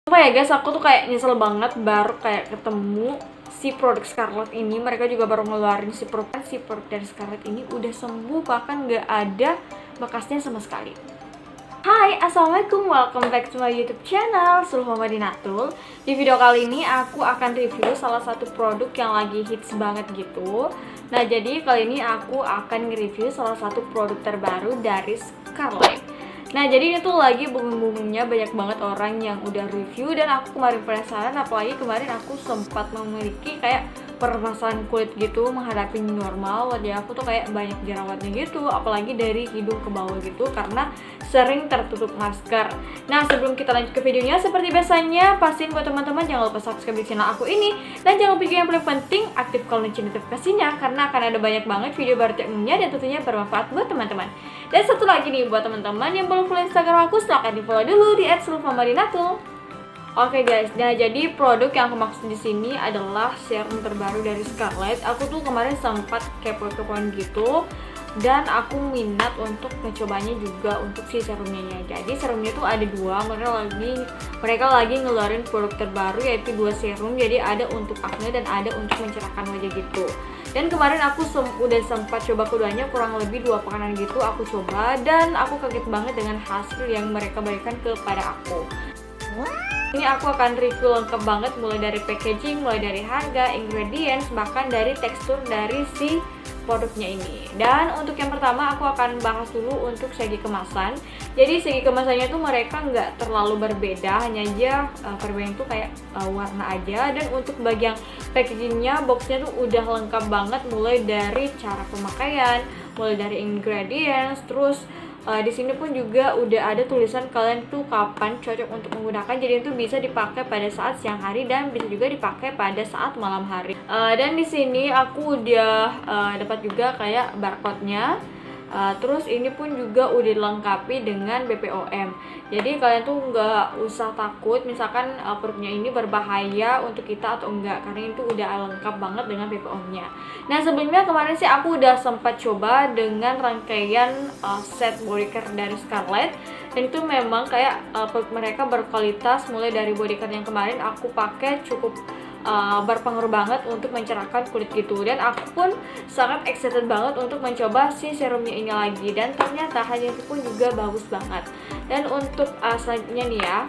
Apa ya guys, aku tuh kayak nyesel banget baru kayak ketemu si produk Scarlett ini. Mereka juga baru ngeluarin si produk dari Scarlett ini udah sembuh, bahkan nggak ada bekasnya sama sekali. Hai, assalamualaikum, welcome back to my YouTube channel Sulfa Madinatul. Di video kali ini aku akan review salah satu produk yang lagi hits banget gitu. Nah, jadi kali ini aku akan nge-review salah satu produk terbaru dari Scarlett. Nah, jadi ini tuh lagi booming-boomingnya, banyak banget orang yang udah review. Dan aku kemarin penasaran, apalagi kemarin aku sempat memiliki kayak permasalahan kulit gitu, menghadapi new normal. Wajah aku tuh kayak banyak jerawatnya gitu, apalagi dari hidung ke bawah gitu, karena sering tertutup masker. Nah, sebelum kita lanjut ke videonya, seperti biasanya pastiin buat teman-teman jangan lupa subscribe di channel aku ini. Dan jangan lupa juga yang paling penting, aktifkan lonceng notifikasinya, karena akan ada banyak banget video baru umumnya dan tentunya bermanfaat buat teman-teman. Dan satu lagi nih, buat teman-teman yang belum follow Instagram aku, silahkan di follow dulu di @sulfamadinatul. Oke guys, nah jadi produk yang aku maksud di sini adalah serum terbaru dari Scarlett. Aku tuh kemarin sempat kepo-kepoan gitu, dan aku minat untuk mencobanya juga untuk si serumnya. Jadi serumnya tuh ada dua, mereka lagi ngeluarin produk terbaru, yaitu dua serum. Jadi ada untuk acne dan ada untuk mencerahkan wajah gitu. Dan kemarin aku udah sempat coba keduanya, kurang lebih 2 pekanan gitu aku coba, dan aku kaget banget dengan hasil yang mereka berikan kepada aku. Ini aku akan review lengkap banget, mulai dari packaging, mulai dari harga, ingredients, bahkan dari tekstur dari si produknya ini. Dan untuk yang pertama aku akan bahas dulu untuk segi kemasan. Jadi segi kemasannya tuh mereka nggak terlalu berbeda, hanya aja perbedaan tuh kayak warna aja. Dan untuk bagian packagingnya, boxnya tuh udah lengkap banget, mulai dari cara pemakaian, mulai dari ingredients, terus di sini pun juga udah ada tulisan kalian tuh kapan cocok untuk menggunakan. Jadi itu bisa dipakai pada saat siang hari dan bisa juga dipakai pada saat malam hari. Dan di sini aku udah dapat juga kayak barcode-nya. Terus ini pun juga udah dilengkapi dengan BPOM. Jadi kalian tuh nggak usah takut misalkan produknya ini berbahaya untuk kita atau enggak, karena itu udah lengkap banget dengan BPOM-nya. Nah, sebelumnya kemarin sih aku udah sempat coba dengan rangkaian set body care dari Scarlett, dan itu memang kayak produk mereka berkualitas. Mulai dari body care yang kemarin aku pakai cukup berpengaruh banget untuk mencerahkan kulit gitu, dan aku pun sangat excited banget untuk mencoba si serumnya ini lagi, dan ternyata hasilnya itu pun juga bagus banget. Dan untuk selanjutnya nih ya,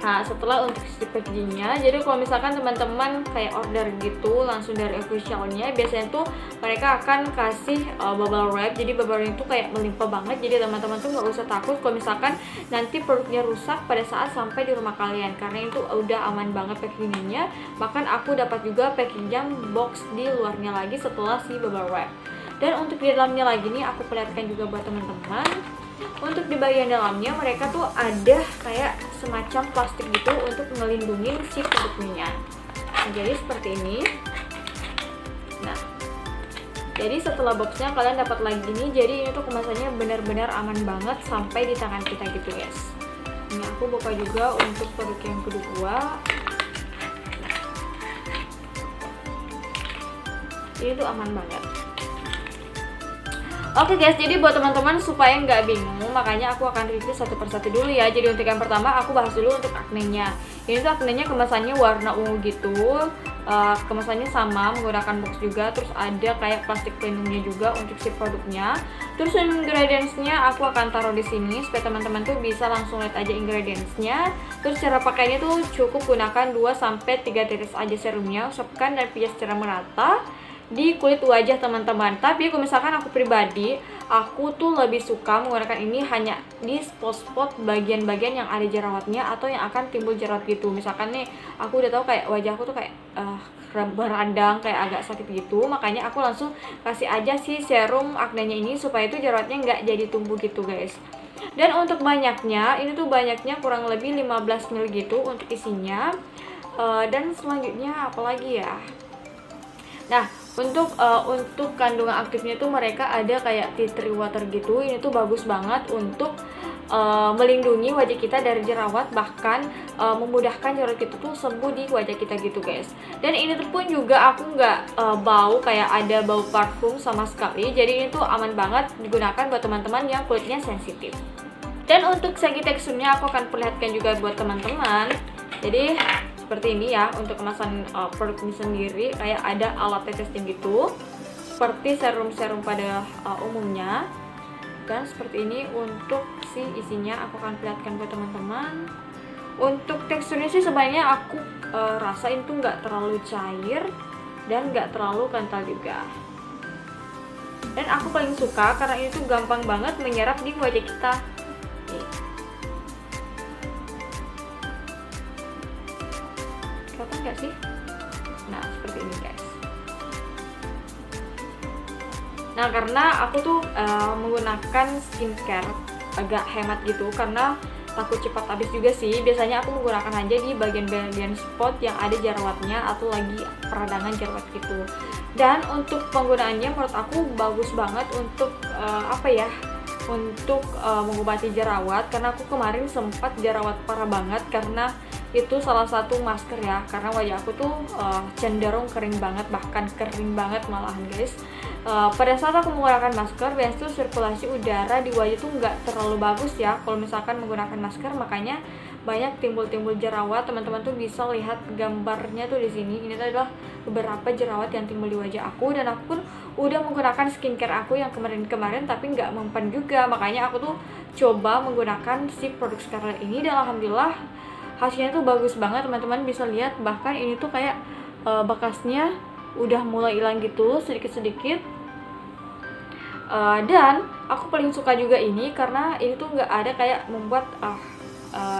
setelah untuk si packagingnya, jadi kalau misalkan teman-teman kayak order gitu langsung dari officialnya, biasanya tuh mereka akan kasih bubble wrap. Jadi bubble wrap itu kayak melimpah banget, jadi teman-teman tuh nggak usah takut kalau misalkan nanti produknya rusak pada saat sampai di rumah kalian, karena itu udah aman banget packagingnya. Bahkan aku dapat juga packaging box di luarnya lagi setelah si bubble wrap. Dan untuk di dalamnya lagi nih, aku perlihatkan juga buat teman-teman. Untuk di bagian dalamnya mereka tuh ada kayak semacam plastik gitu untuk ngelindungin si produknya. Nah, jadi seperti ini. Nah, jadi setelah boxnya kalian dapat lagi nih. Jadi ini tuh kemasannya benar-benar aman banget sampai di tangan kita gitu guys. Ini aku buka juga untuk produk yang kedua. Ini tuh aman banget. Oke guys, jadi buat teman-teman supaya nggak bingung, makanya aku akan review satu persatu dulu ya. Jadi untuk yang pertama aku bahas dulu untuk acne-nya. Ini tuh acne-nya kemasannya warna ungu gitu, kemasannya sama, menggunakan box juga. Terus ada kayak plastik pelindungnya juga untuk si produknya. Terus ingredients-nya aku akan taruh di sini supaya teman-teman tuh bisa langsung lihat aja ingredients-nya. Terus cara pakainya tuh cukup gunakan 2-3 tetes aja serumnya, usapkan dan pijat secara merata di kulit wajah teman-teman. Tapi kalau misalkan aku pribadi, aku tuh lebih suka menggunakan ini hanya di spot-spot bagian-bagian yang ada jerawatnya atau yang akan timbul jerawat gitu. Misalkan nih, aku udah tahu kayak wajahku tuh kayak beradang, kayak agak sakit gitu, makanya aku langsung kasih aja si serum acne-nya ini supaya itu jerawatnya nggak jadi tumbuh gitu guys. Dan untuk banyaknya, ini tuh banyaknya kurang lebih 15 ml gitu untuk isinya. Dan selanjutnya apalagi ya? Nah, untuk kandungan aktifnya tuh mereka ada kayak tea tree water gitu. Ini tuh bagus banget untuk melindungi wajah kita dari jerawat, bahkan memudahkan jerawat kita tuh sembuh di wajah kita gitu guys. Dan ini tuh pun juga aku nggak bau kayak ada bau parfum sama sekali. Jadi ini tuh aman banget digunakan buat teman-teman yang kulitnya sensitif. Dan untuk segi teksturnya aku akan perlihatkan juga buat teman-teman. Jadi seperti ini ya untuk kemasan produk ini sendiri, kayak ada alat testing gitu seperti serum-serum pada umumnya. Dan seperti ini untuk si isinya, aku akan perlihatkan buat teman-teman. Untuk teksturnya sih sebenarnya aku rasain tuh nggak terlalu cair dan nggak terlalu kental juga. Dan aku paling suka karena ini tuh gampang banget menyerap di wajah kita. Nih. Kelihatan nggak sih? Nah seperti ini guys. Nah karena aku tuh menggunakan skincare agak hemat gitu karena takut cepat habis juga sih. Biasanya aku menggunakan aja di bagian-bagian spot yang ada jerawatnya atau lagi peradangan jerawat gitu. Dan untuk penggunaannya menurut aku bagus banget untuk untuk mengobati jerawat, karena aku kemarin sempat jerawat parah banget karena itu salah satu masker ya, karena wajah aku tuh cenderung kering banget, bahkan kering banget malahan guys. Pada saat aku menggunakan masker, biasanya tuh sirkulasi udara di wajah tuh nggak terlalu bagus ya kalau misalkan menggunakan masker, makanya banyak timbul-timbul jerawat. Teman-teman tuh bisa lihat gambarnya tuh di sini. Ini tuh adalah beberapa jerawat yang timbul di wajah aku, dan aku pun udah menggunakan skincare aku yang kemarin-kemarin tapi nggak mempan juga, makanya aku tuh coba menggunakan si produk Scarlett ini, dan alhamdulillah hasilnya tuh bagus banget. Teman-teman bisa lihat bahkan ini tuh kayak bekasnya udah mulai hilang gitu sedikit-sedikit. Dan aku paling suka juga ini karena ini tuh nggak ada kayak membuat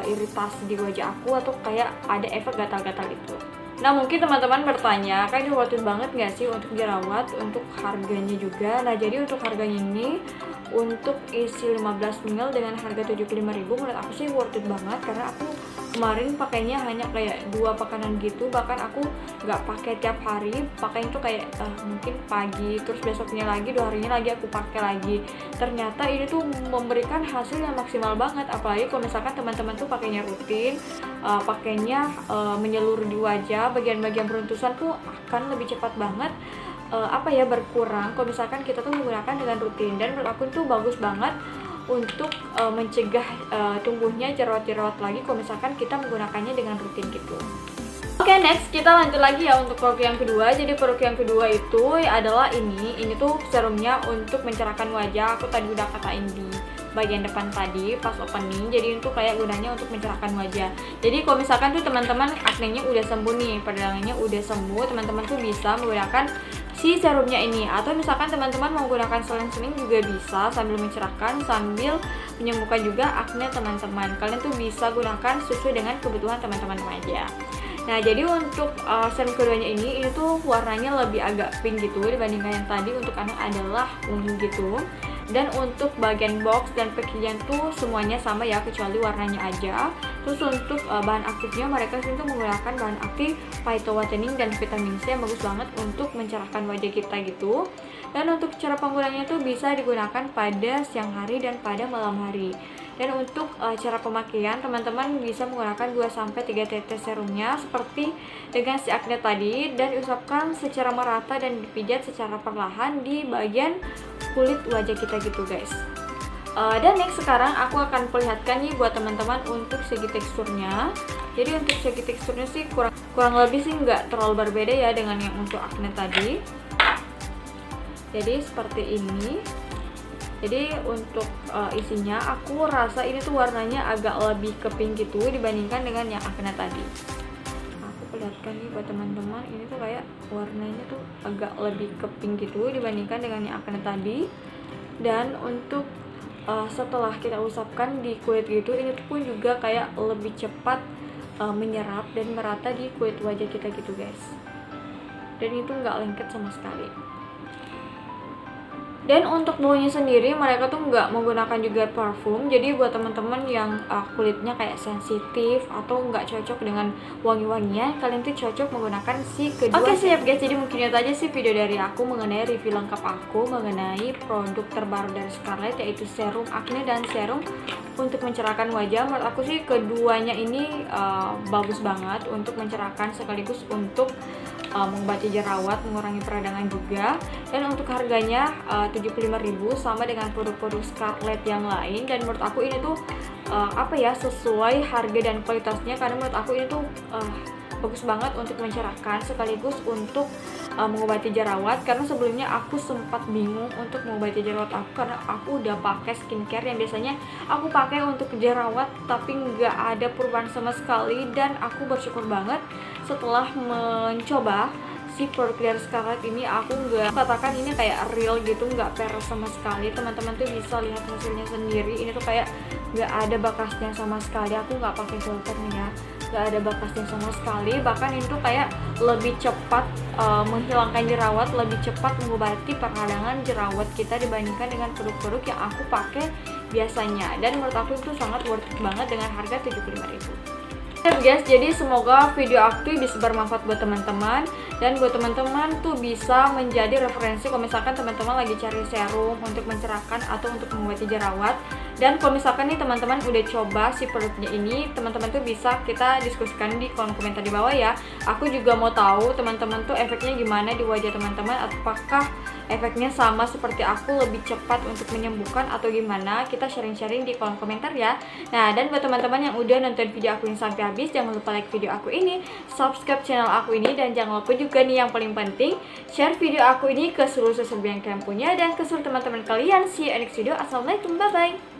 iritasi di wajah aku atau kayak ada efek gatal-gatal itu. Nah mungkin teman-teman bertanya, kan ini worth it banget nggak sih untuk jerawat, untuk harganya juga. Nah jadi untuk harganya ini, untuk isi 15 ml dengan harga 75.000, menurut aku sih worth it banget, karena aku kemarin pakainya hanya kayak 2 pakanan gitu, bahkan aku nggak pakai tiap hari, pakai itu kayak mungkin pagi, terus besoknya lagi, 2 harinya lagi aku pakai lagi. Ternyata ini tuh memberikan hasil yang maksimal banget, apalagi kalau misalkan teman-teman tuh pakainya rutin, pakainya menyeluruh di wajah, bagian-bagian beruntusan tuh akan lebih cepat banget berkurang kalau misalkan kita tuh menggunakan dengan rutin. Dan menurut aku tuh bagus banget untuk mencegah tumbuhnya jerawat-jerawat lagi kalau misalkan kita menggunakannya dengan rutin gitu. Oke, next kita lanjut lagi ya untuk produk yang kedua. Jadi produk yang kedua itu adalah ini tuh serumnya untuk mencerahkan wajah. Aku tadi udah katain di bagian depan tadi pas opening, jadi itu kayak gunanya untuk mencerahkan wajah. Jadi kalau misalkan tuh teman-teman aknenya udah sembuh nih, peradangannya udah sembuh, teman-teman tuh bisa menggunakan si serumnya ini, atau misalkan teman-teman mau menggunakan seling-seling juga bisa, sambil mencerahkan, sambil menyembuhkan juga akne teman-teman. Kalian tuh bisa gunakan sesuai dengan kebutuhan teman-teman aja. Nah jadi untuk serum keduanya ini tuh warnanya lebih agak pink gitu dibandingkan yang tadi. Untuk anak adalah ungu gitu. Dan untuk bagian box dan packaging tuh semuanya sama ya, kecuali warnanya aja. Terus untuk bahan aktifnya, mereka sih tuh menggunakan bahan aktif phytowatening dan vitamin C yang bagus banget untuk mencerahkan wajah kita gitu. Dan untuk cara penggunaannya tuh bisa digunakan pada siang hari dan pada malam hari. Dan untuk cara pemakaian, teman-teman bisa menggunakan 2-3 tetes serumnya seperti dengan si akne tadi, dan diusapkan secara merata dan dipijat secara perlahan di bagian kulit wajah kita gitu guys. Dan next sekarang aku akan perlihatkan nih buat teman-teman untuk segi teksturnya. Jadi untuk segi teksturnya sih kurang lebih sih nggak terlalu berbeda ya dengan yang untuk akne tadi. Jadi seperti ini. Jadi untuk isinya aku rasa ini tuh warnanya agak lebih ke pink gitu dibandingkan dengan yang akne tadi. Aku perlihatkan nih buat teman-teman, ini tuh kayak warnanya tuh agak lebih ke pink gitu dibandingkan dengan yang akne tadi. Dan untuk setelah kita usapkan di kulit gitu, ini tuh pun juga kayak lebih cepat menyerap dan merata di kulit wajah kita gitu guys. Dan itu nggak lengket sama sekali. Dan untuk baunya sendiri, mereka tuh nggak menggunakan juga parfum. Jadi buat teman-teman yang kulitnya kayak sensitif atau nggak cocok dengan wangi-wangian, kalian tuh cocok menggunakan si kedua. Oke siap guys, jadi mungkin itu aja sih video dari aku mengenai review lengkap aku mengenai produk terbaru dari Scarlett, yaitu serum akne dan serum untuk mencerahkan wajah. Menurut aku sih keduanya ini bagus banget untuk mencerahkan sekaligus untuk mengobati jerawat, mengurangi peradangan juga. Dan untuk harganya 75.000 sama dengan produk-produk Scarlett yang lain. Dan menurut aku ini tuh sesuai harga dan kualitasnya, karena menurut aku ini tuh bagus banget untuk mencerahkan sekaligus untuk mengobati jerawat. Karena sebelumnya aku sempat bingung untuk mengobati jerawat aku, karena aku udah pakai skincare yang biasanya aku pakai untuk jerawat tapi nggak ada perubahan sama sekali. Dan aku bersyukur banget setelah mencoba si produk dari Scarlett ini, aku nggak katakan ini kayak real gitu, nggak peres sama sekali. Teman-teman tuh bisa lihat hasilnya sendiri, ini tuh kayak nggak ada bekasnya sama sekali. Aku nggak pakai filter nih ya, nggak ada bekasnya sama sekali. Bahkan itu kayak lebih cepat menghilangkan jerawat, lebih cepat mengobati peradangan jerawat kita dibandingkan dengan produk-produk yang aku pakai biasanya. Dan menurut aku itu sangat worth it banget dengan harga 75.000. Guys, jadi semoga video aku bisa bermanfaat buat teman-teman, dan buat teman-teman tuh bisa menjadi referensi kalau misalkan teman-teman lagi cari serum untuk mencerahkan atau untuk mengobati jerawat. Dan kalau misalkan nih teman-teman udah coba si produknya ini, teman-teman tuh bisa kita diskusikan di kolom komentar di bawah ya. Aku juga mau tahu teman-teman tuh efeknya gimana di wajah teman-teman, apakah efeknya sama seperti aku, lebih cepat untuk menyembuhkan atau gimana. Kita sharing-sharing di kolom komentar ya. Nah, dan buat teman-teman yang udah nonton video aku ini sampai habis, jangan lupa like video aku ini, subscribe channel aku ini, dan jangan lupa juga nih yang paling penting, share video aku ini ke seluruh sosmed yang kalian punya dan ke seluruh teman-teman kalian. See you in next video. Assalamualaikum, bye bye.